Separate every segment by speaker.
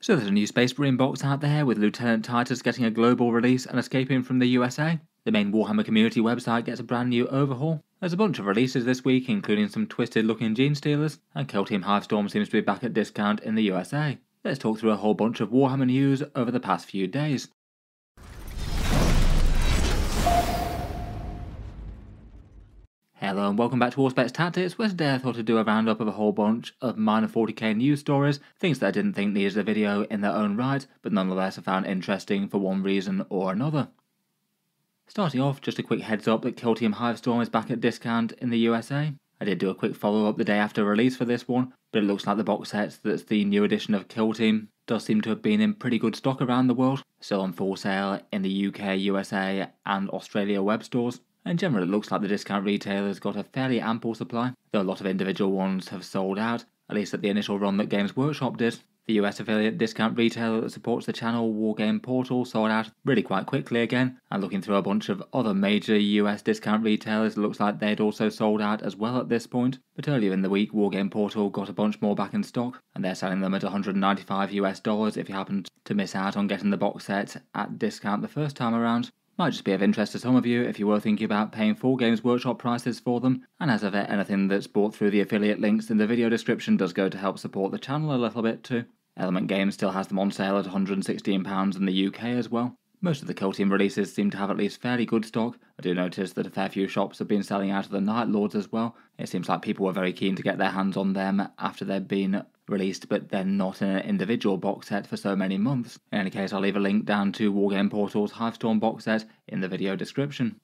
Speaker 1: So there's a new Space Marine box out there with Lieutenant Titus getting a global release and escaping from the USA. The main Warhammer community website gets a brand new overhaul. There's a bunch of releases this week, including some twisted looking gene stealers, and Kill Team Hivestorm seems to be back at discount in the USA. Let's talk through a whole bunch of Warhammer news over the past few days. Hello and welcome back to Warspecs Tactics, where today I thought I'd do a roundup of a whole bunch of minor 40k news stories, things that I didn't think needed a video in their own right, but nonetheless I found interesting for one reason or another. Starting off, just a quick heads up that Kill Team Hivestorm is back at discount in the USA. I did do a quick follow up the day after release for this one, but it looks like the box set that's the new edition of Kill Team does seem to have been in pretty good stock around the world, still on full sale in the UK, USA and Australia web stores. In general, it looks like the discount retailers got a fairly ample supply, though a lot of individual ones have sold out, at least at the initial run that Games Workshop did. The US affiliate discount retailer that supports the channel, Wargame Portal, sold out really quite quickly again, and looking through a bunch of other major US discount retailers, it looks like they'd also sold out as well at this point. But earlier in the week, Wargame Portal got a bunch more back in stock, and they're selling them at $195 US if you happen to miss out on getting the box set at discount the first time around. Might just be of interest to some of you if you were thinking about paying full Games Workshop prices for them, and as ever, anything that's bought through the affiliate links in the video description does go to help support the channel a little bit too. Element Games still has them on sale at £116 in the UK as well. Most of the Kill Team releases seem to have at least fairly good stock. I do notice that a fair few shops have been selling out of the Night Lords as well. It seems like people were very keen to get their hands on them after they'd been released, but they're not in an individual box set for so many months. In any case, I'll leave a link down to Wargame Portal's Hivestorm box set in the video description.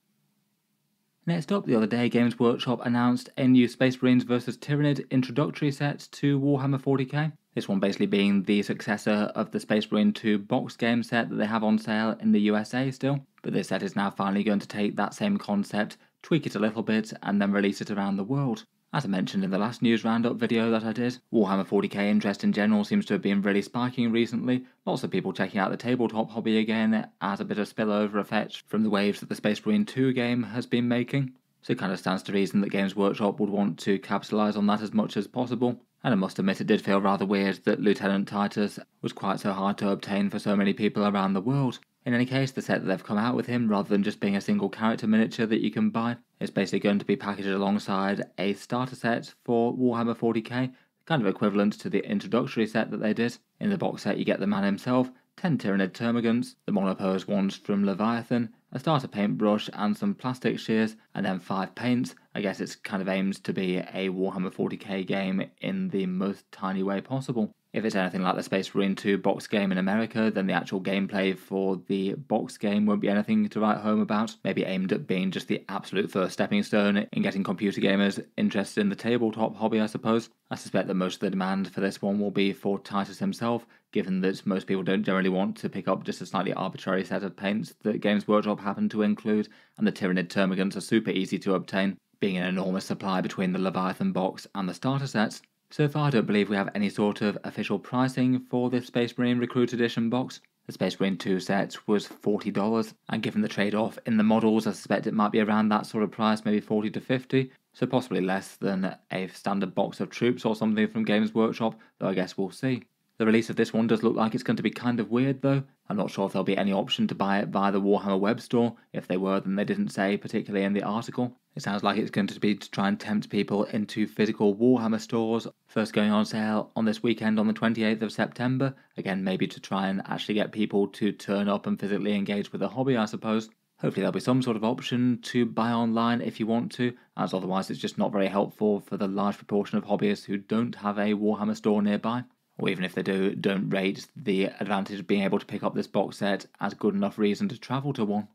Speaker 1: Next up, the other day, Games Workshop announced a new Space Marines vs Tyrannid introductory set to Warhammer 40k. This one basically being the successor of the Space Marine 2 box game set that they have on sale in the USA still, but this set is now finally going to take that same concept, tweak it a little bit, and then release it around the world. As I mentioned in the last news roundup video that I did, Warhammer 40k interest in general seems to have been really spiking recently. Lots of people checking out the tabletop hobby again as a bit of spillover effect from the waves that the Space Marine 2 game has been making. So it kind of stands to reason that Games Workshop would want to capitalise on that as much as possible. And I must admit it did feel rather weird that Lieutenant Titus was quite so hard to obtain for so many people around the world. In any case, the set that they've come out with him, rather than just being a single character miniature that you can buy, is basically going to be packaged alongside a starter set for Warhammer 40k, kind of equivalent to the introductory set that they did. In the box set you get the man himself, 10 Tyrannid termagants, the monopose ones from Leviathan, a starter paintbrush and some plastic shears, and then 5 paints. I guess it's kind of aimed to be a Warhammer 40k game in the most tiny way possible. If it's anything like the Space Marine 2 box game in America, then the actual gameplay for the box game won't be anything to write home about. Maybe aimed at being just the absolute first stepping stone in getting computer gamers interested in the tabletop hobby, I suppose. I suspect that most of the demand for this one will be for Titus himself, given that most people don't generally want to pick up just a slightly arbitrary set of paints that Games Workshop happen to include, and the Tyrannid termagants are super easy to obtain, being an enormous supply between the Leviathan box and the starter sets. So far I don't believe we have any sort of official pricing for this Space Marine Recruit Edition box. The Space Marine 2 set was $40, and given the trade-off in the models, I suspect it might be around that sort of price, maybe $40 to $50, so possibly less than a standard box of troops or something from Games Workshop, though I guess we'll see. The release of this one does look like it's going to be kind of weird though. I'm not sure if there'll be any option to buy it via the Warhammer web store. If they were, then they didn't say, particularly in the article. It sounds like it's going to be to try and tempt people into physical Warhammer stores, first going on sale on this weekend on the 28th of September. Again, maybe to try and actually get people to turn up and physically engage with the hobby, I suppose. Hopefully there'll be some sort of option to buy online if you want to, as otherwise it's just not very helpful for the large proportion of hobbyists who don't have a Warhammer store nearby. Or even if they do, don't rate the advantage of being able to pick up this box set as good enough reason to travel to one.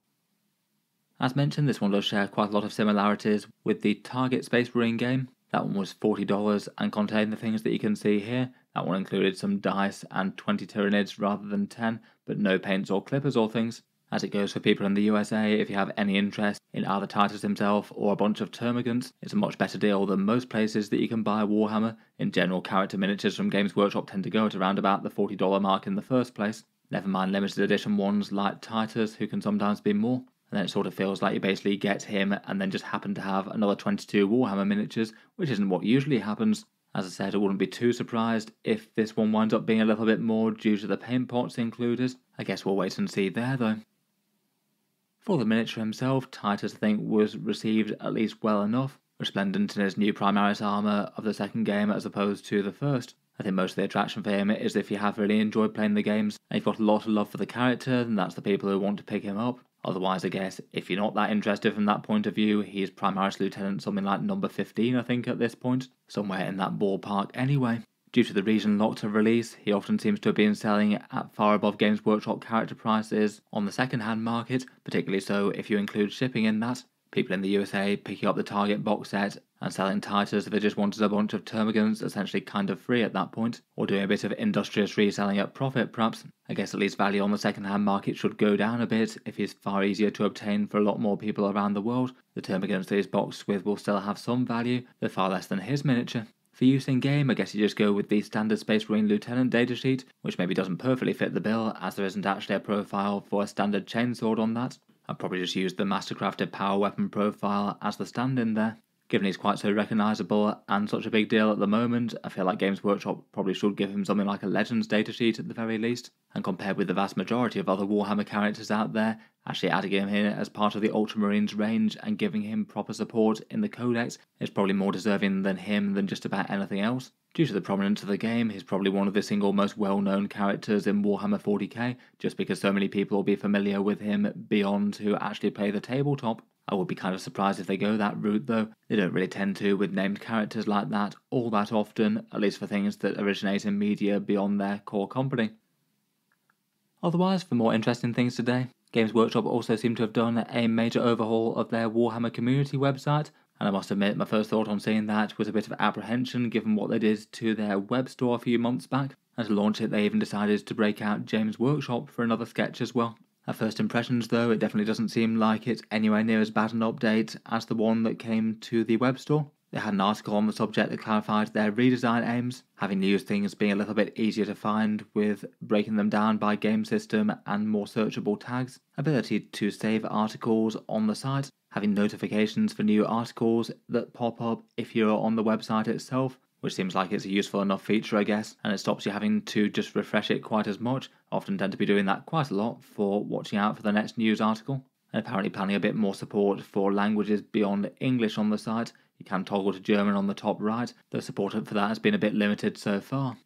Speaker 1: As mentioned, this one does share quite a lot of similarities with the Target Space Marine game. That one was $40 and contained the things that you can see here. That one included some dice and 20 Tyrannids rather than 10, but no paints or clippers or things. As it goes for people in the USA, if you have any interest in either Titus himself or a bunch of termagants, it's a much better deal than most places that you can buy Warhammer. In general, character miniatures from Games Workshop tend to go at around about the $40 mark in the first place. Never mind limited edition ones like Titus, who can sometimes be more. And then it sort of feels like you basically get him and then just happen to have another 22 Warhammer miniatures, which isn't what usually happens. As I said, I wouldn't be too surprised if this one winds up being a little bit more due to the paint pots included. I guess we'll wait and see there though. For the miniature himself, Titus I think was received at least well enough, resplendent in his new Primaris armour of the second game as opposed to the first. I think most of the attraction for him is if you have really enjoyed playing the games and you've got a lot of love for the character, then that's the people who want to pick him up. Otherwise, I guess, if you're not that interested from that point of view, he's Primaris Lieutenant something like number 15 I think at this point, somewhere in that ballpark anyway. Due to the region locked to release, he often seems to have been selling at far above Games Workshop character prices on the second-hand market, particularly so if you include shipping in that. People in the USA picking up the Target box set and selling Titus if they just wanted a bunch of termagants essentially kind of free at that point, or doing a bit of industrious reselling at profit perhaps. I guess at least value on the second-hand market should go down a bit if he's far easier to obtain for a lot more people around the world. The termagants that he's boxed with will still have some value, but far less than his miniature. For use in game, I guess you just go with the standard Space Marine Lieutenant datasheet, which maybe doesn't perfectly fit the bill as there isn't actually a profile for a standard chainsword on that. I'd probably just use the Mastercrafted Power Weapon profile as the stand-in there. Given he's quite so recognisable and such a big deal at the moment, I feel like Games Workshop probably should give him something like a Legends datasheet at the very least, and compared with the vast majority of other Warhammer characters out there, actually adding him in as part of the Ultramarines range and giving him proper support in the Codex is probably more deserving than him than just about anything else. Due to the prominence of the game, he's probably one of the single most well-known characters in Warhammer 40k, just because so many people will be familiar with him beyond who actually play the tabletop. I would be kind of surprised if they go that route though. They don't really tend to with named characters like that all that often, at least for things that originate in media beyond their core company. Otherwise, for more interesting things today, Games Workshop also seem to have done a major overhaul of their Warhammer community website, and I must admit my first thought on seeing that was a bit of apprehension given what they did to their web store a few months back, and to launch it they even decided to break out Games Workshop for another sketch as well. At first impressions though, it definitely doesn't seem like it's anywhere near as bad an update as the one that came to the web store. They had an article on the subject that clarified their redesign aims, having used things being a little bit easier to find with breaking them down by game system and more searchable tags, ability to save articles on the site, having notifications for new articles that pop up if you're on the website itself, which seems like it's a useful enough feature I guess, and it stops you having to just refresh it quite as much. I often tend to be doing that quite a lot for watching out for the next news article, and apparently planning a bit more support for languages beyond English on the site. You can toggle to German on the top right, though support for that has been a bit limited so far.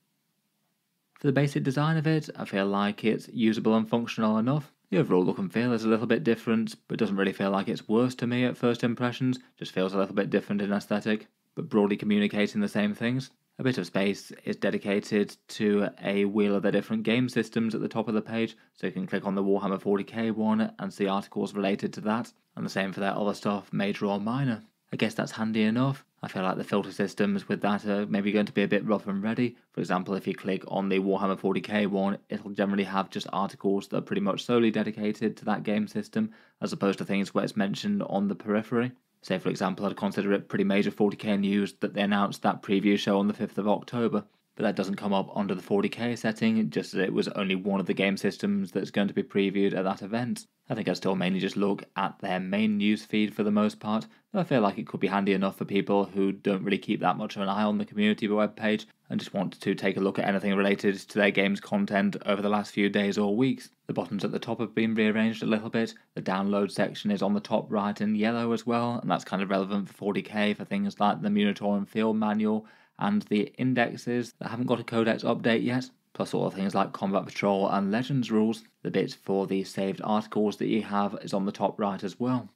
Speaker 1: For the basic design of it, I feel like it's usable and functional enough. The overall look and feel is a little bit different, but doesn't really feel like it's worse to me at first impressions, just feels a little bit different in aesthetic, but broadly communicating the same things. A bit of space is dedicated to a wheel of the different game systems at the top of the page, so you can click on the Warhammer 40k one and see articles related to that, and the same for their other stuff, major or minor. I guess that's handy enough. I feel like the filter systems with that are maybe going to be a bit rough and ready. For example, if you click on the Warhammer 40k one, it'll generally have just articles that are pretty much solely dedicated to that game system, as opposed to things where it's mentioned on the periphery. Say for example, I'd consider it pretty major 40k news that they announced that preview show on the 5th of October, but that doesn't come up under the 40k setting, just that it was only one of the game systems that's going to be previewed at that event. I think I'd still mainly just look at their main news feed for the most part, though I feel like it could be handy enough for people who don't really keep that much of an eye on the community webpage and just want to take a look at anything related to their game's content over the last few days or weeks. The buttons at the top have been rearranged a little bit, the download section is on the top right in yellow as well, and that's kind of relevant for 40k for things like the Munitorum Field Manual and the indexes that haven't got a codex update yet, plus all things like Combat Patrol and Legends rules. The bit for the saved articles that you have is on the top right as well.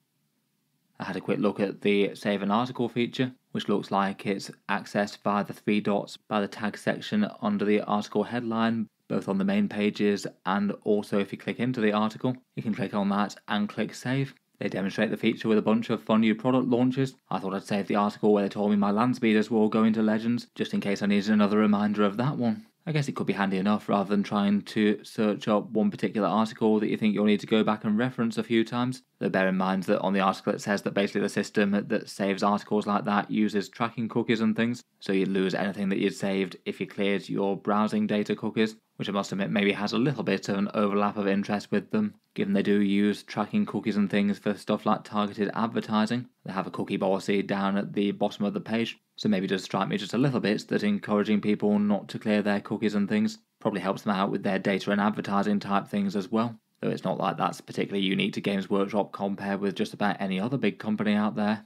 Speaker 1: I had a quick look at the Save an Article feature, which looks like it's accessed via the 3 dots by the tag section under the article headline, both on the main pages and also if you click into the article, you can click on that and click Save. They demonstrate the feature with a bunch of fun new product launches. I thought I'd save the article where they told me my land speeders were all going to Legends, just in case I needed another reminder of that one. I guess it could be handy enough rather than trying to search up one particular article that you think you'll need to go back and reference a few times. Though bear in mind that on the article it says that basically the system that saves articles like that uses tracking cookies and things, so you'd lose anything that you'd saved if you cleared your browsing data cookies. which I must admit maybe has a little bit of an overlap of interest with them, given they do use tracking cookies and things for stuff like targeted advertising. They have a cookie policy down at the bottom of the page, so maybe it does strike me just a little bit that encouraging people not to clear their cookies and things probably helps them out with their data and advertising type things as well. Though it's not like that's particularly unique to Games Workshop compared with just about any other big company out there.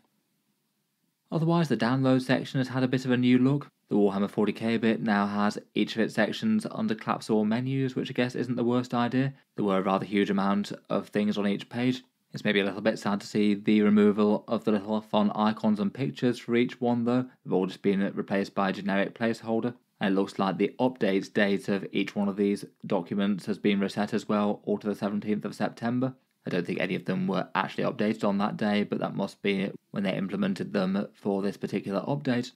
Speaker 1: Otherwise, the download section has had a bit of a new look. The Warhammer 40k bit now has each of its sections under collapsible menus, which I guess isn't the worst idea. There were a rather huge amount of things on each page. It's maybe a little bit sad to see the removal of the little fun icons and pictures for each one though. They've all just been replaced by a generic placeholder. And it looks like the update date of each one of these documents has been reset as well, all to the 17th of September. I don't think any of them were actually updated on that day, but that must be when they implemented them for this particular update.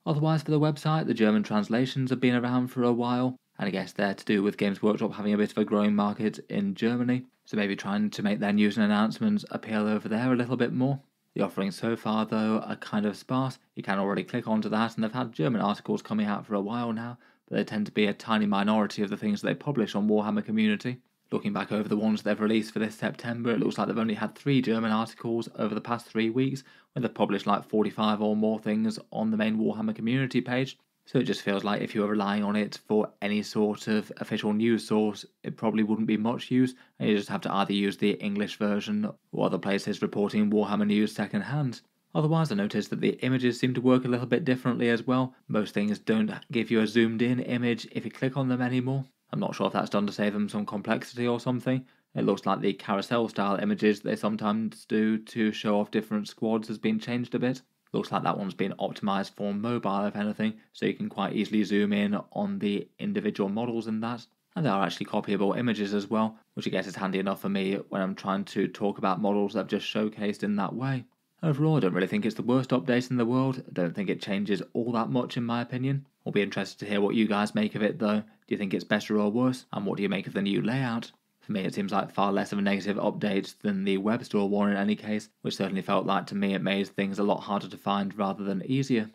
Speaker 1: Otherwise, for the website, the German translations have been around for a while, and I guess they're to do with Games Workshop having a bit of a growing market in Germany, so maybe trying to make their news and announcements appeal over there a little bit more. The offerings so far, though, are kind of sparse. You can already click onto that, and they've had German articles coming out for a while now, but they tend to be a tiny minority of the things that they publish on Warhammer Community. Looking back over the ones they've released for this September, it looks like they've only had 3 German articles over the past 3 weeks, when they've published like 45 or more things on the main Warhammer Community page. So it just feels like if you were relying on it for any sort of official news source, it probably wouldn't be much use, and you just have to either use the English version or other places reporting Warhammer news second hand. Otherwise, I noticed that the images seem to work a little bit differently as well. Most things don't give you a zoomed in image if you click on them anymore. I'm not sure if that's done to save them some complexity or something. It looks like the carousel style images they sometimes do to show off different squads has been changed a bit. Looks like that one's been optimised for mobile if anything, so you can quite easily zoom in on the individual models in that. And there are actually copyable images as well, which I guess is handy enough for me when I'm trying to talk about models that I've just showcased in that way. Overall, I don't really think it's the worst update in the world. I don't think it changes all that much in my opinion. I'll be interested to hear what you guys make of it though. Do you think it's better or worse? And what do you make of the new layout? For me, it seems like far less of a negative update than the web store one in any case, which certainly felt like to me it made things a lot harder to find rather than easier.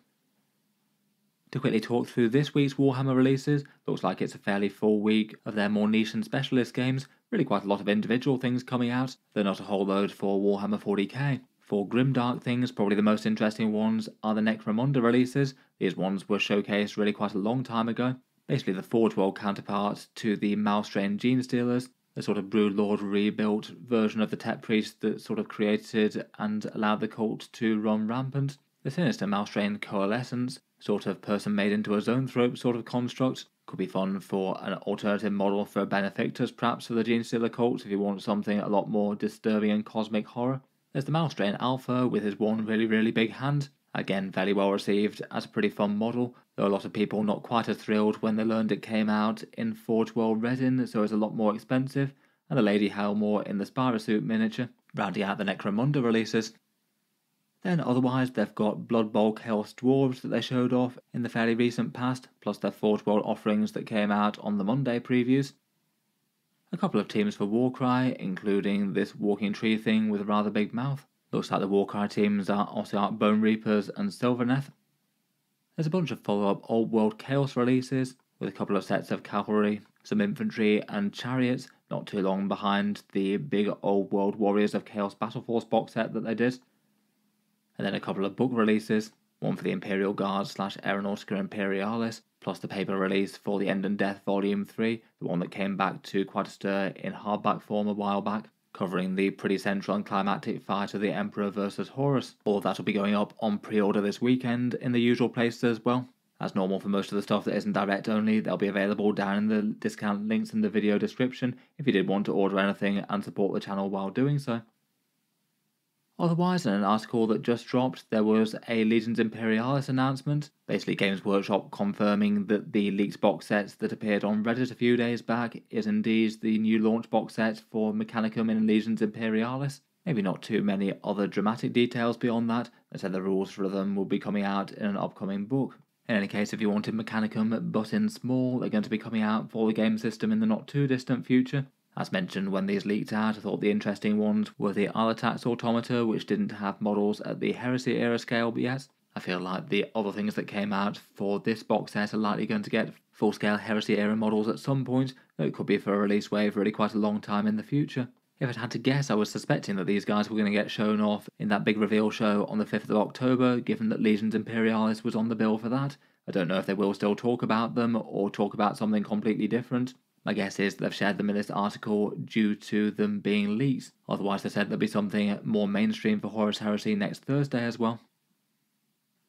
Speaker 1: To quickly talk through this week's Warhammer releases, looks like it's a fairly full week of their more niche and specialist games, really quite a lot of individual things coming out, though not a whole load for Warhammer 40k. For grimdark things, probably the most interesting ones are the Necromunda releases. These ones were showcased really quite a long time ago. Basically the Forge World counterpart to the Malstrain Gene Stealers, the sort of Broodlord rebuilt version of the Tech Priest that sort of created and allowed the cult to run rampant. The sinister Malstrain Coalescence, sort of person made into a zoanthrope sort of construct, could be fun for an alternative model for a Benefactus perhaps for the Gene Stealer cult if you want something a lot more disturbing and cosmic horror. There's the Malstrain Alpha with his one really big hand. Again, very well received as a pretty fun model, though a lot of people not quite as thrilled when they learned it came out in Forge World Resin, so it's a lot more expensive, and the Lady Helmore in the Spyrosuit miniature, rounding out the Necromunda releases. Then otherwise they've got Blood Bowl Chaos Dwarves that they showed off in the fairly recent past, plus their Forge World offerings that came out on the Monday previews. A couple of teams for Warcry, including this walking tree thing with a rather big mouth. Looks like the Warcry teams are Ossiarch Bone Reapers and Sylvaneth. There's a bunch of follow-up Old World Chaos releases, with a couple of sets of cavalry, some infantry and chariots, not too long behind the big Old World Warriors of Chaos Battle Force box set that they did. And then a couple of book releases, one for the Imperial Guard / Aeronautica Imperialis, plus the paper release for the End and Death Volume 3, the one that came back to quite a stir in hardback form a while back, covering the pretty central and climactic fight of the Emperor versus Horus. All of that will be going up on pre-order this weekend in the usual places as well. As normal for most of the stuff that isn't direct only, they'll be available down in the discount links in the video description if you did want to order anything and support the channel while doing so. Otherwise, in an article that just dropped, there was a Legions Imperialis announcement, basically Games Workshop confirming that the leaked box set that appeared on Reddit a few days back is indeed the new launch box set for Mechanicum in Legions Imperialis. Maybe not too many other dramatic details beyond that. They said the rules for them will be coming out in an upcoming book. In any case, if you wanted Mechanicum but in small, they're going to be coming out for the game system in the not too distant future. As mentioned when these leaked out, I thought the interesting ones were the Alatax Automata, which didn't have models at the Heresy era scale yet, I feel like the other things that came out for this box set are likely going to get full-scale Heresy era models at some point, though it could be for a release wave really quite a long time in the future. If I'd had to guess, I was suspecting that these guys were going to get shown off in that big reveal show on the 5th of October, given that Legion's Imperialis was on the bill for that. I don't know if they will still talk about them or talk about something completely different. My guess is they've shared them in this article due to them being leaks. Otherwise, they said there'll be something more mainstream for Horus Heresy next Thursday as well.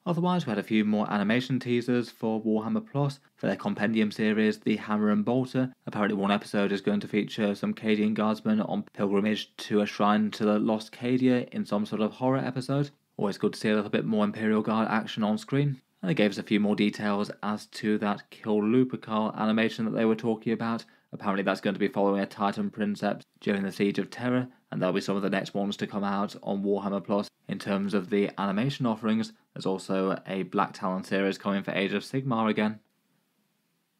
Speaker 1: Otherwise, we had a few more animation teasers for Warhammer Plus for their compendium series, The Hammer and Bolter. Apparently one episode is going to feature some Cadian guardsmen on pilgrimage to a shrine to the lost Cadia in some sort of horror episode. Always good to see a little bit more Imperial Guard action on screen. And they gave us a few more details as to that Kill Lupercal animation that they were talking about. Apparently that's going to be following a Titan Princeps during the Siege of Terror, and there'll be some of the next ones to come out on Warhammer Plus in terms of the animation offerings. There's also a Black Talon series coming for Age of Sigmar again.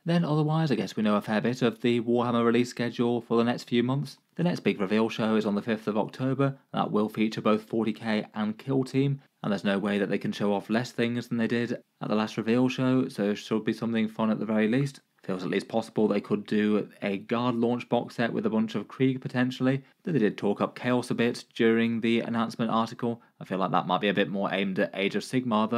Speaker 1: Then otherwise, I guess we know a fair bit of the Warhammer release schedule for the next few months. The next big reveal show is on the 5th of October, and that will feature both 40k and Kill Team, and there's no way that they can show off less things than they did at the last reveal show, so it should be something fun at the very least. Feels at least possible they could do a Guard launch box set with a bunch of Krieg potentially. They did talk up Chaos a bit during the announcement article. I feel like that might be a bit more aimed at Age of Sigmar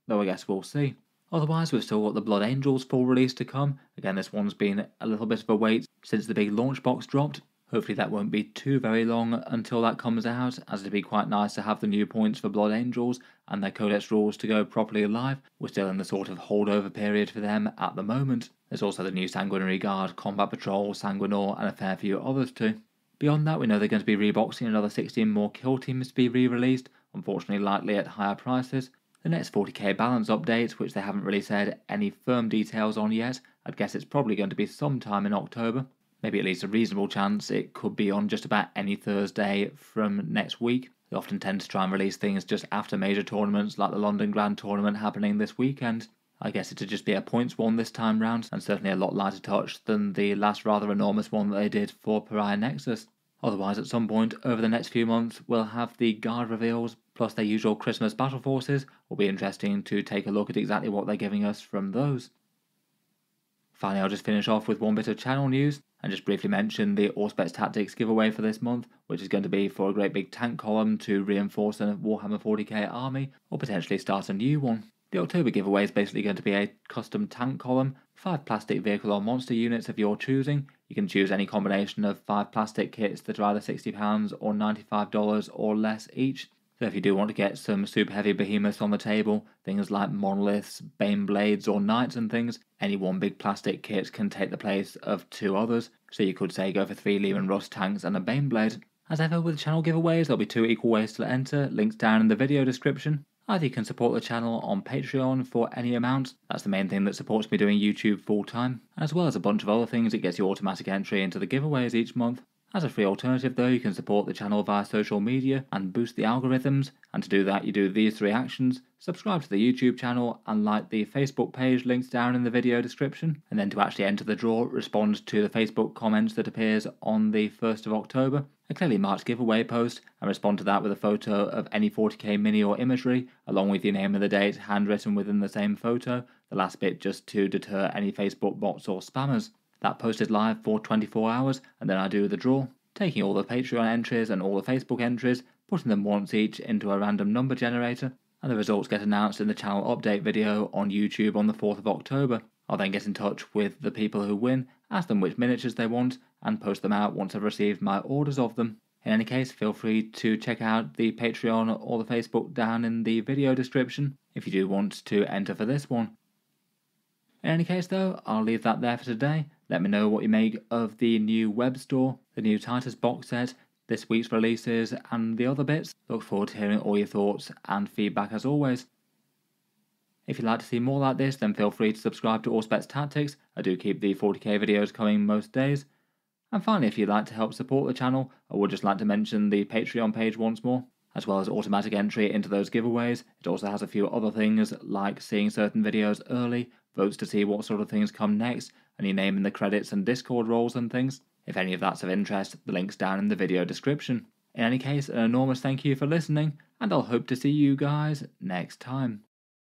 Speaker 1: though I guess we'll see. Otherwise, we've still got the Blood Angels full release to come. Again, this one's been a little bit of a wait since the big launch box dropped. Hopefully that won't be too very long until that comes out, as it'd be quite nice to have the new points for Blood Angels and their Codex rules to go properly live. We're still in the sort of holdover period for them at the moment. There's also the new Sanguinary Guard, Combat Patrol, Sanguinor, and a fair few others too. Beyond that, we know they're going to be reboxing another 16 more Kill Teams to be re-released, unfortunately likely at higher prices. The next 40k balance update, which they haven't really said any firm details on yet, I'd guess it's probably going to be sometime in October. Maybe at least a reasonable chance it could be on just about any Thursday from next week. They often tend to try and release things just after major tournaments like the London Grand Tournament happening this weekend. I guess it'd just be a points one this time round, and certainly a lot lighter touch than the last rather enormous one that they did for Pariah Nexus. Otherwise, at some point over the next few months, we'll have the Guard reveals, plus their usual Christmas battle forces. Will be interesting to take a look at exactly what they're giving us from those. Finally, I'll just finish off with one bit of channel news, and just briefly mention the Auspex Tactics giveaway for this month, which is going to be for a great big tank column to reinforce a Warhammer 40k army, or potentially start a new one. The October giveaway is basically going to be a custom tank column, 5 plastic vehicle or monster units of your choosing. You can choose any combination of 5 plastic kits that are either £60 or $95 or less each. So if you do want to get some super heavy behemoths on the table, things like monoliths, bane blades or knights and things, any one big plastic kit can take the place of 2 others. So you could say go for 3 Lehman Russ tanks and a bane blade. As ever with channel giveaways, there'll be 2 equal ways to enter, links down in the video description. Either you can support the channel on Patreon for any amount, that's the main thing that supports me doing YouTube full time, as well as a bunch of other things. It gets you automatic entry into the giveaways each month. As a free alternative though, you can support the channel via social media and boost the algorithms, and to do that you do these 3 actions: subscribe to the YouTube channel and like the Facebook page linked down in the video description, and then to actually enter the draw, respond to the Facebook comments that appears on the 1st of October, a clearly marked giveaway post, and respond to that with a photo of any 40k mini or imagery, along with your name and the date handwritten within the same photo, the last bit just to deter any Facebook bots or spammers. That post is live for 24 hours, and then I do the draw, taking all the Patreon entries and all the Facebook entries, putting them once each into a random number generator, and the results get announced in the channel update video on YouTube on the 4th of October. I'll then get in touch with the people who win, ask them which miniatures they want, and post them out once I've received my orders of them. In any case, feel free to check out the Patreon or the Facebook down in the video description if you do want to enter for this one. In any case though, I'll leave that there for today. Let me know what you make of the new web store, the new Titus box set, this week's releases and the other bits. Look forward to hearing all your thoughts and feedback as always. If you'd like to see more like this, then feel free to subscribe to Auspex Tactics. I do keep the 40k videos coming most days. And finally, if you'd like to help support the channel, I would just like to mention the Patreon page once more. As well as automatic entry into those giveaways, it also has a few other things like seeing certain videos early, votes to see what sort of things come next, and your name in the credits and Discord roles and things. If any of that's of interest, the link's down in the video description. In any case, an enormous thank you for listening, and I'll hope to see you guys next time.